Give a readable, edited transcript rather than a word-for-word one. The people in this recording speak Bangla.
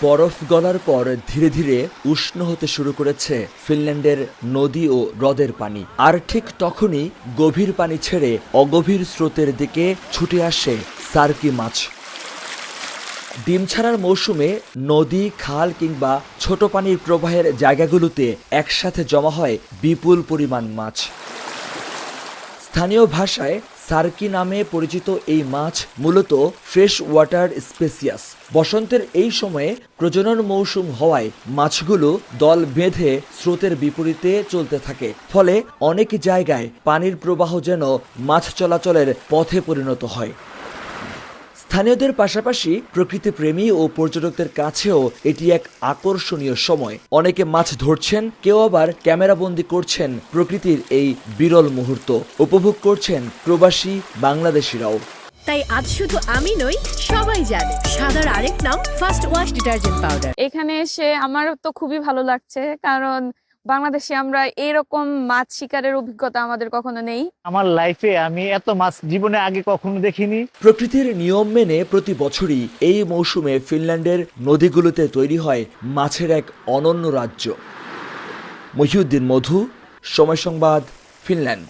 বরফ গলার পর ধীরে ধীরে উষ্ণ হতে শুরু করেছে ফিনল্যান্ডের নদী ও হ্রদের পানি। আর ঠিক তখনই গভীর পানি ছেড়ে অগভীর স্রোতের দিকে ছুটে আসে সার্কি মাছ। ডিম ছাড়ার মৌসুমে নদী, খাল কিংবা ছোট পানির প্রবাহের জায়গাগুলোতে একসাথে জমা হয় বিপুল পরিমাণ মাছ। স্থানীয় ভাষায় সার্কি নামে পরিচিত এই মাছ মূলত ফ্রেশ ওয়াটার স্পেসিয়াস। বসন্তের এই সময়ে প্রজনন মৌসুম হওয়ায় মাছগুলো দল বেঁধে স্রোতের বিপরীতে চলতে থাকে, ফলে অনেক জায়গায় পানির প্রবাহ যেন মাছ চলাচলের পথে পরিণত হয়। স্থানীয়দের পাশাপাশি প্রকৃতিপ্রেমী ও পর্যটকদের কাছেও এটি এক আকর্ষণীয় সময়। অনেকে মাছ ধরছেন, কেউ আবার ক্যামেরাবন্দি করছেন প্রকৃতির এই বিরল মুহূর্ত। উপভোগ করছেন প্রবাসী বাংলাদেশিরাও। তাই আজ শুধু আমি নই, সবাই জানে সাদার আরেক নাম ফার্স্ট ওয়াশ ডিটারজেন্ট পাউডার। এখানে এসে আমার তো খুবই ভালো লাগছে, কারণ বাংলাদেশে আমরা এরকম মাছ শিকারের অভিজ্ঞতা আমাদের কখনো নেই। আমার লাইফে আমি এত মাছ জীবনে আগে কখনো দেখিনি। প্রকৃতির নিয়ম মেনে প্রতি বছরই এই মৌসুমে ফিনল্যান্ডের নদীগুলোতে তৈরি হয় মাছের এক অনন্য রাজ্য। মহিউদ্দিন মধু, সময় সংবাদ, ফিনল্যান্ড।